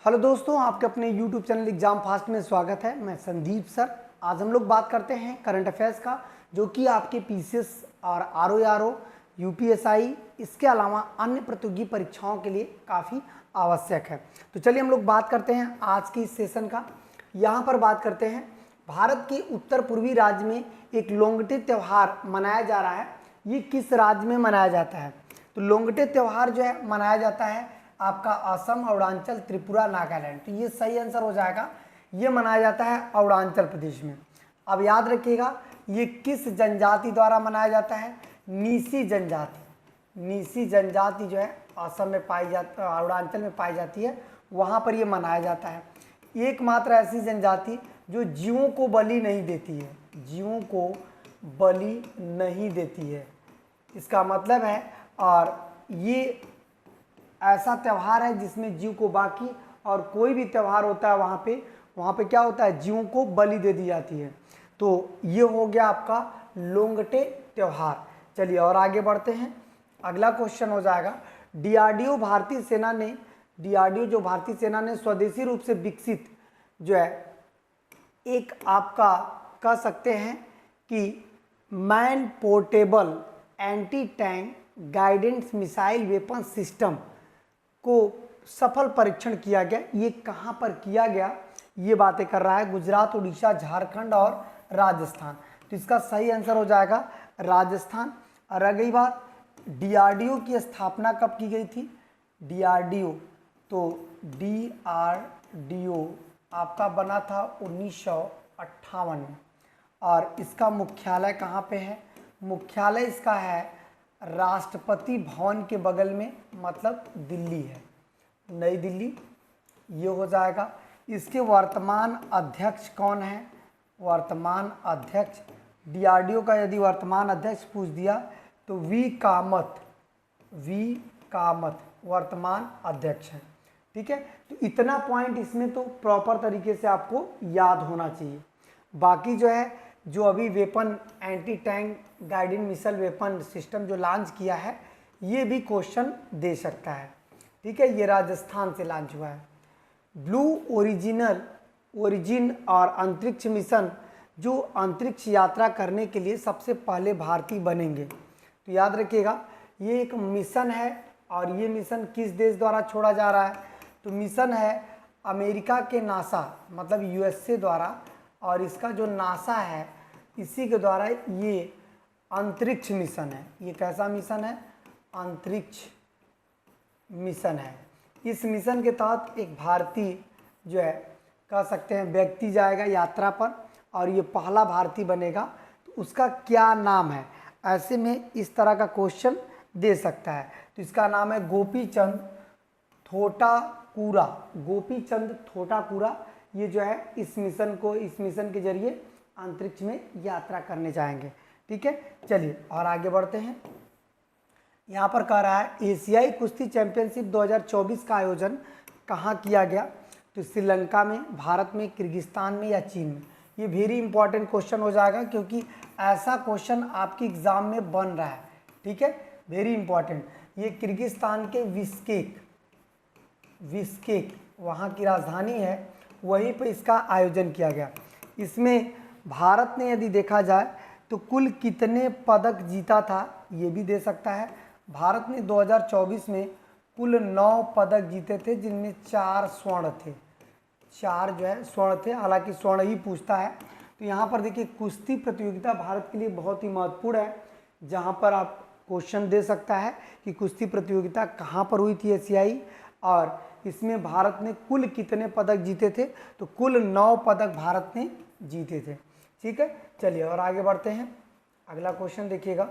Hello दोस्तों, आपके अपने YouTube चैनल एग्जाम फास्ट में स्वागत है। मैं संदीप सर। आज हम लोग बात करते हैं करंट अफेयर्स का, जो कि आपके पीसीएस और आरओ यूपीएसआई इसके अलावा अन्य प्रतियोगी परीक्षाओं के लिए काफ़ी आवश्यक है। तो चलिए हम लोग बात करते हैं आज की इस सेशन का। यहाँ पर बात करते हैं भारत के उत्तर पूर्वी राज्य में एक लोंगटे त्यौहार मनाया जा रहा है। ये किस राज्य में मनाया जाता है? तो लोंगटे त्यौहार जो है मनाया जाता है आपका असम, अरुणाचल, त्रिपुरा, नागालैंड। तो ये सही आंसर हो जाएगा। ये मनाया जाता है अरुणाचल प्रदेश में। अब याद रखिएगा, ये किस जनजाति द्वारा मनाया जाता है? नीसी जनजाति। नीसी जनजाति जो है असम में पाई जाती, अरुणाचल में पाई जाती है, वहाँ पर ये मनाया जाता है। एकमात्र ऐसी जनजाति जो जीवों को बलि नहीं देती है, जीवों को बलि नहीं देती है, इसका मतलब है। और ये ऐसा त्यौहार है जिसमें जीव को, बाकी और कोई भी त्यौहार होता है वहाँ पे क्या होता है? जीवों को बलि दे दी जाती है। तो ये हो गया आपका लोंगटे त्यौहार। चलिए और आगे बढ़ते हैं। अगला क्वेश्चन हो जाएगा, डीआरडीओ भारतीय सेना ने, डीआरडीओ जो भारतीय सेना ने स्वदेशी रूप से विकसित जो है एक आपका कह सकते हैं कि man portable anti tank guidance missile weapon system को सफल परीक्षण किया गया। ये कहाँ पर किया गया? ये बातें कर रहा है गुजरात, उड़ीसा, झारखंड और राजस्थान। तो इसका सही आंसर हो जाएगा राजस्थान। और रह गई बात, डीआरडीओ की स्थापना कब की गई थी? डीआरडीओ, तो डीआरडीओ आपका बना था 1958 में। और इसका मुख्यालय कहाँ पे है? मुख्यालय इसका है राष्ट्रपति भवन के बगल में, मतलब दिल्ली है, नई दिल्ली। ये हो जाएगा। इसके वर्तमान अध्यक्ष कौन है? वर्तमान अध्यक्ष डीआरडीओ का यदि वर्तमान अध्यक्ष पूछ दिया तो वी कामत वर्तमान अध्यक्ष है। ठीक है, तो इतना पॉइंट इसमें तो प्रॉपर तरीके से आपको याद होना चाहिए। बाकी जो है, जो अभी weapon anti tank guided missile weapon system जो लॉन्च किया है, ये भी क्वेश्चन दे सकता है। ठीक है, ये राजस्थान से लॉन्च हुआ है। ब्लू ओरिजिन और अंतरिक्ष मिशन जो अंतरिक्ष यात्रा करने के लिए सबसे पहले भारतीय बनेंगे। तो याद रखिएगा, ये एक मिशन है और ये मिशन किस देश द्वारा छोड़ा जा रहा है? तो मिशन है अमेरिका के नासा, मतलब यूएसए द्वारा। और इसका जो नासा है इसी के द्वारा ये अंतरिक्ष मिशन है। ये कैसा मिशन है? अंतरिक्ष मिशन है। इस मिशन के तहत एक भारतीय जो है कह सकते हैं व्यक्ति जाएगा यात्रा पर, और ये पहला भारतीय बनेगा। तो उसका क्या नाम है? ऐसे में इस तरह का क्वेश्चन दे सकता है। तो इसका नाम है गोपीचंद थोटाकुरा। गोपीचंद थोटाकुरा ये जो है इस मिशन के जरिए अंतरिक्ष में यात्रा करने जाएंगे। ठीक है, चलिए और आगे बढ़ते हैं। यहाँ पर कह रहा है एशियाई कुश्ती चैंपियनशिप 2024 का आयोजन कहाँ किया गया? तो श्रीलंका में, भारत में, किर्गिस्तान में या चीन में? ये वेरी इंपॉर्टेंट क्वेश्चन हो जाएगा, क्योंकि ऐसा क्वेश्चन आपके एग्जाम में बन रहा है। ठीक है, वेरी इंपॉर्टेंट। ये किर्गिस्तान के बिश्केक वहाँ की राजधानी है, वहीं पर इसका आयोजन किया गया। इसमें भारत ने यदि देखा जाए तो कुल कितने पदक जीता था, ये भी दे सकता है। भारत ने 2024 में कुल 9 पदक जीते थे, जिनमें 4 स्वर्ण थे। 4 जो है स्वर्ण थे, हालांकि स्वर्ण ही पूछता है। तो यहाँ पर देखिए, कुश्ती प्रतियोगिता भारत के लिए बहुत ही महत्वपूर्ण है, जहाँ पर आप क्वेश्चन दे सकता है कि कुश्ती प्रतियोगिता कहाँ पर हुई थी एशियाई, और इसमें भारत ने कुल कितने पदक जीते थे? तो कुल 9 पदक भारत ने जीते थे। ठीक है, चलिए और आगे बढ़ते हैं। अगला क्वेश्चन देखिएगा।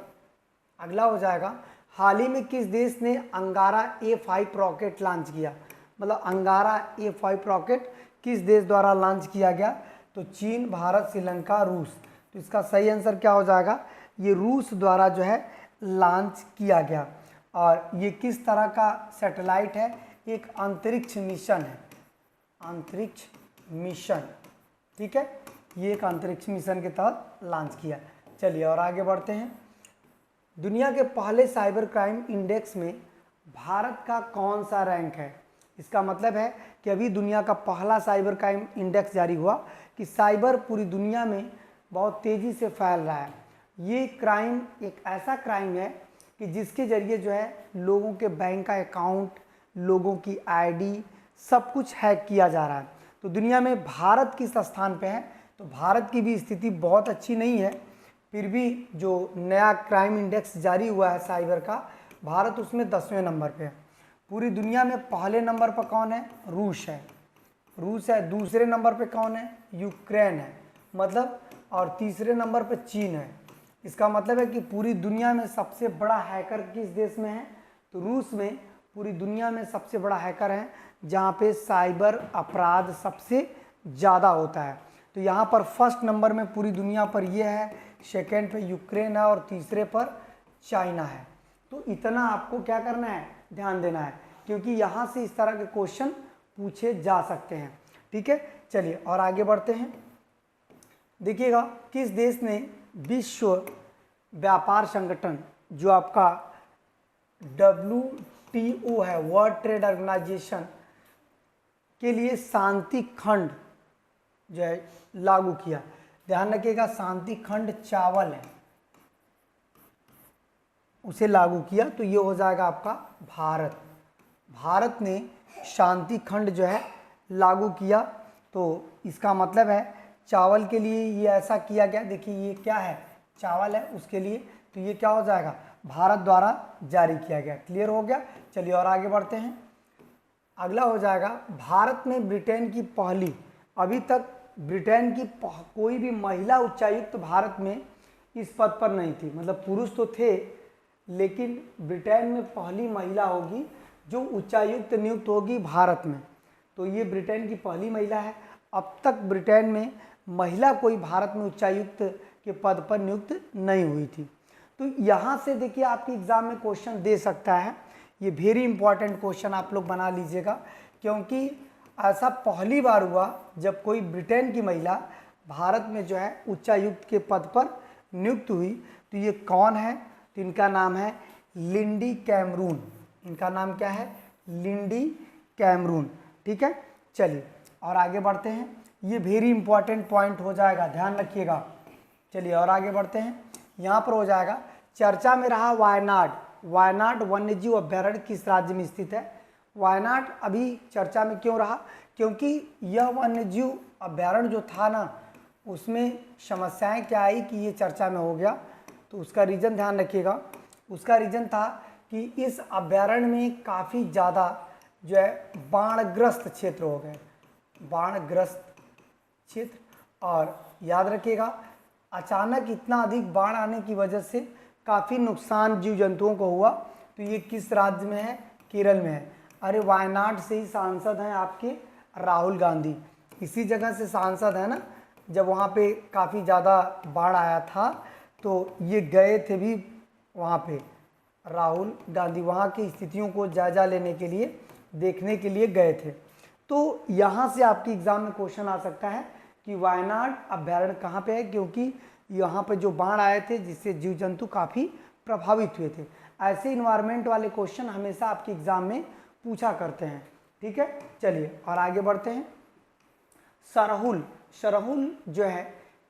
अगला हो जाएगा, हाल ही में किस देश ने अंगारा A5 रॉकेट लॉन्च किया? मतलब अंगारा A5 रॉकेट किस देश द्वारा लॉन्च किया गया? तो चीन, भारत, श्रीलंका, रूस। तो इसका सही आंसर क्या हो जाएगा? ये रूस द्वारा जो है लॉन्च किया गया। और ये किस तरह का सैटेलाइट है? एक अंतरिक्ष मिशन है, अंतरिक्ष मिशन। ठीक है, ये एक अंतरिक्ष मिशन के तहत लॉन्च किया। चलिए और आगे बढ़ते हैं। दुनिया के पहले साइबर क्राइम इंडेक्स में भारत का कौन सा रैंक है? इसका मतलब है कि अभी दुनिया का पहला साइबर क्राइम इंडेक्स जारी हुआ कि साइबर पूरी दुनिया में बहुत तेज़ी से फैल रहा है। ये क्राइम एक ऐसा क्राइम है कि जिसके ज़रिए जो है लोगों के बैंक का अकाउंट, लोगों की आईडी, सब कुछ हैक किया जा रहा है। तो दुनिया में भारत किस स्थान पे है? तो भारत की भी स्थिति बहुत अच्छी नहीं है। फिर भी जो नया क्राइम इंडेक्स जारी हुआ है साइबर का, भारत उसमें 10वें नंबर पे है। पूरी दुनिया में पहले नंबर पर कौन है? रूस है। रूस है। दूसरे नंबर पे कौन है? यूक्रेन है, मतलब। और तीसरे नंबर पे चीन है। इसका मतलब है कि पूरी दुनिया में सबसे बड़ा हैकर किस देश में है? तो रूस में पूरी दुनिया में सबसे बड़ा हैकर है, जहाँ पे साइबर अपराध सबसे ज़्यादा होता है। तो यहाँ पर फर्स्ट नंबर में पूरी दुनिया पर ये है, सेकेंड पे यूक्रेन है और तीसरे पर चाइना है। तो इतना आपको क्या करना है? ध्यान देना है, क्योंकि यहाँ से इस तरह के क्वेश्चन पूछे जा सकते हैं। ठीक है, चलिए और आगे बढ़ते हैं। देखिएगा, किस देश ने विश्व व्यापार संगठन, जो आपका WTO है, वर्ल्ड ट्रेड ऑर्गेनाइजेशन, के लिए शांति खंड जो है लागू किया? ध्यान रखिएगा, शांति खंड चावल है, उसे लागू किया। तो ये हो जाएगा आपका भारत। भारत ने शांति खंड जो है लागू किया। तो इसका मतलब है चावल के लिए ये ऐसा किया गया। देखिए ये क्या है? चावल है, उसके लिए। तो ये क्या हो जाएगा? भारत द्वारा जारी किया गया। क्लियर हो गया? चलिए और आगे बढ़ते हैं। अगला हो जाएगा, भारत में ब्रिटेन की पहली, अभी तक ब्रिटेन की कोई भी महिला उच्चायुक्त भारत में इस पद पर नहीं थी। मतलब पुरुष तो थे, लेकिन ब्रिटेन में पहली महिला होगी जो उच्चायुक्त नियुक्त होगी भारत में। तो ये ब्रिटेन की पहली महिला है। अब तक ब्रिटेन में महिला कोई भारत में उच्चायुक्त के पद पर नियुक्त नहीं हुई थी। तो यहाँ से देखिए आपके एग्जाम में क्वेश्चन दे सकता है। ये वेरी इंपॉर्टेंट क्वेश्चन आप लोग बना लीजिएगा, क्योंकि ऐसा पहली बार हुआ जब कोई ब्रिटेन की महिला भारत में जो है उच्चायुक्त के पद पर नियुक्त हुई। तो ये कौन है? तो इनका नाम है लिंडी कैमरून। इनका नाम क्या है? Lindy Cameron. ठीक है, चलिए और आगे बढ़ते हैं। ये वेरी इंपॉर्टेंट पॉइंट हो जाएगा, ध्यान रखिएगा। चलिए और आगे बढ़ते हैं। यहाँ पर हो जाएगा, चर्चा में रहा वायनाड। वायनाड वन्यजीव अभ्यारण्य किस राज्य में स्थित है? वायनाड अभी चर्चा में क्यों रहा? क्योंकि यह वन्यजीव अभ्यारण्य जो था ना, उसमें समस्याएं क्या आई कि ये चर्चा में हो गया। तो उसका रीज़न ध्यान रखिएगा। उसका रीज़न था कि इस अभ्यारण्य में काफ़ी ज़्यादा जो है बाढ़ग्रस्त क्षेत्र हो गए, बाढ़ग्रस्त क्षेत्र। और याद रखिएगा, अचानक इतना अधिक बाढ़ आने की वजह से काफ़ी नुकसान जीव जंतुओं को हुआ। तो ये किस राज्य में है? केरल में है। अरे वायनाड से ही सांसद हैं आपके राहुल गांधी, इसी जगह से सांसद है ना। जब वहाँ पे काफ़ी ज़्यादा बाढ़ आया था तो ये गए थे भी वहाँ पे, राहुल गांधी वहाँ की स्थितियों को जायजा लेने के लिए, देखने के लिए गए थे। तो यहाँ से आपके एग्ज़ाम में क्वेश्चन आ सकता है कि वायनाड अभ्यारण्य कहाँ पे है, क्योंकि यहाँ पे जो बाढ़ आए थे जिससे जीव जंतु काफ़ी प्रभावित हुए थे। ऐसे इन्वायरमेंट वाले क्वेश्चन हमेशा आपके एग्ज़ाम में पूछा करते हैं। ठीक है, चलिए और आगे बढ़ते हैं। सरहुल, सरहुल जो है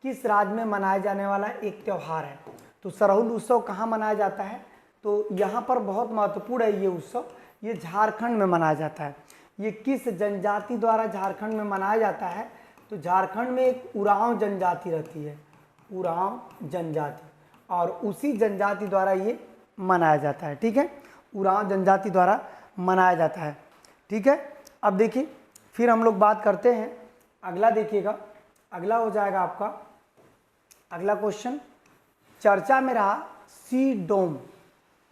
किस राज्य में मनाया जाने वाला एक त्यौहार है? तो सरहुल उत्सव कहाँ मनाया जाता है? तो यहाँ पर बहुत महत्वपूर्ण है ये उत्सव। ये झारखंड में मनाया जाता है। ये किस जनजाति द्वारा झारखंड में मनाया जाता है? तो झारखंड में एक उरांव जनजाति रहती है, उरांव जनजाति, और उसी जनजाति द्वारा ये मनाया जाता है। ठीक है, उरांव जनजाति द्वारा मनाया जाता है। ठीक है, अब देखिए फिर हम लोग बात करते हैं। अगला देखिएगा, अगला हो जाएगा आपका अगला क्वेश्चन, चर्चा में रहा सी डोम।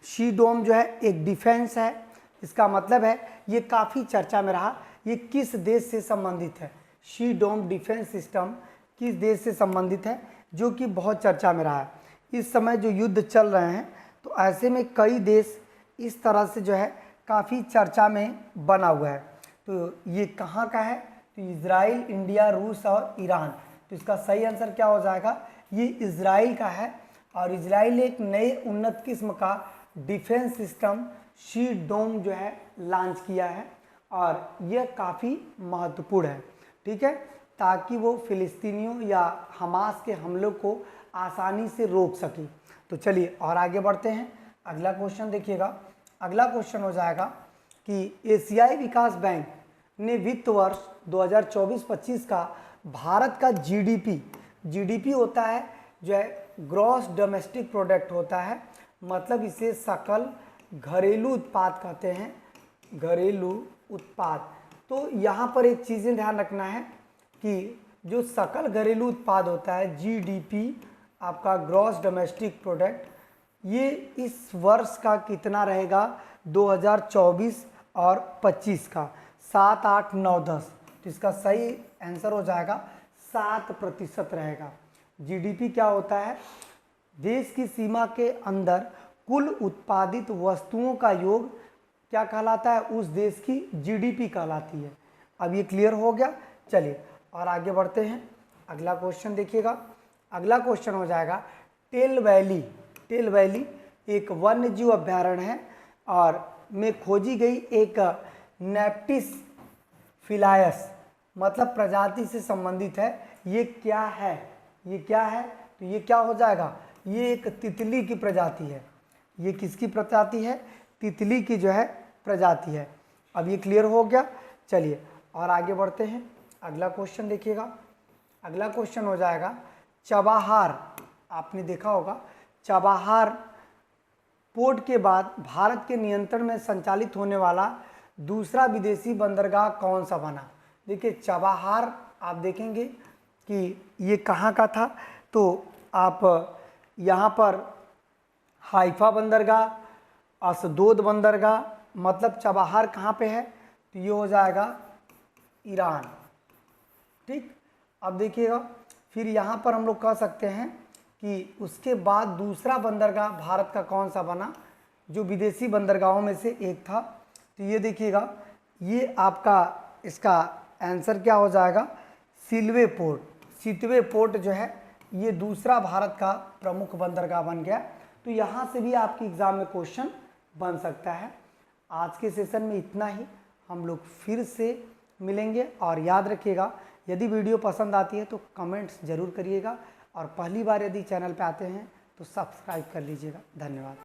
सी डोम जो है एक डिफेंस है। इसका मतलब है ये काफ़ी चर्चा में रहा। ये किस देश से संबंधित है? सी डोम डिफेंस सिस्टम किस देश से संबंधित है, जो कि बहुत चर्चा में रहा है। इस समय जो युद्ध चल रहे हैं, तो ऐसे में कई देश इस तरह से जो है काफ़ी चर्चा में बना हुआ है। तो ये कहाँ का है? तो इजराइल, इंडिया, रूस और ईरान। तो इसका सही आंसर क्या हो जाएगा? ये इजराइल का है। और इजराइल ने एक नए उन्नत किस्म का डिफेंस सिस्टम सी डोम जो है लॉन्च किया है। और यह काफ़ी महत्वपूर्ण है, ठीक है, ताकि वो फिलिस्तीनियों या हमास के हमलों को आसानी से रोक सके। तो चलिए और आगे बढ़ते हैं। अगला क्वेश्चन देखिएगा। अगला क्वेश्चन हो जाएगा कि एशियाई विकास बैंक ने वित्त वर्ष 2024-25 का भारत का जीडीपी होता है जो है ग्रॉस डोमेस्टिक प्रोडक्ट होता है, मतलब इसे सकल घरेलू उत्पाद कहते हैं, घरेलू उत्पाद। तो यहाँ पर एक चीज़ें ध्यान रखना है कि जो सकल घरेलू उत्पाद होता है जीडीपी, आपका ग्रॉस डोमेस्टिक प्रोडक्ट, ये इस वर्ष का कितना रहेगा 2024 और 25 का 7, 8, 9, 10। तो इसका सही आंसर हो जाएगा 7% रहेगा। जीडीपी क्या होता है? देश की सीमा के अंदर कुल उत्पादित वस्तुओं का योग क्या कहलाता है? उस देश की जीडीपी कहलाती है। अब ये क्लियर हो गया। चलिए और आगे बढ़ते हैं। अगला क्वेश्चन देखिएगा। अगला क्वेश्चन हो जाएगा टेल वैली एक वन्य जीव अभ्यारण्य है और में खोजी गई एक नेप्टिस फिलायस मतलब प्रजाति से संबंधित है। ये क्या है? तो ये क्या हो जाएगा? ये एक तितली की प्रजाति है। ये किसकी प्रजाति है? तितली की जो है प्रजाति है। अब ये क्लियर हो गया। चलिए और आगे बढ़ते हैं। अगला क्वेश्चन देखिएगा। अगला क्वेश्चन हो जाएगा चबाहार। आपने देखा होगा चबाहार पोर्ट के बाद भारत के नियंत्रण में संचालित होने वाला दूसरा विदेशी बंदरगाह कौन सा बना? देखिए चबाहार आप देखेंगे कि ये कहाँ का था, तो आप यहाँ पर हाइफा बंदरगाह, असदोद बंदरगाह, मतलब चबाहार कहाँ पे है? तो ये हो जाएगा ईरान। ठीक, अब देखिएगा फिर यहाँ पर हम लोग कह सकते हैं कि उसके बाद दूसरा बंदरगाह भारत का कौन सा बना जो विदेशी बंदरगाहों में से एक था। तो ये देखिएगा, ये आपका इसका आंसर क्या हो जाएगा? सितवे पोर्ट जो है ये दूसरा भारत का प्रमुख बंदरगाह बन गया। तो यहाँ से भी आपके एग्ज़ाम में क्वेश्चन बन सकता है। आज के सेशन में इतना ही, हम लोग फिर से मिलेंगे। और याद रखिएगा, यदि वीडियो पसंद आती है तो कमेंट्स ज़रूर करिएगा और पहली बार यदि चैनल पे आते हैं तो सब्सक्राइब कर लीजिएगा। धन्यवाद।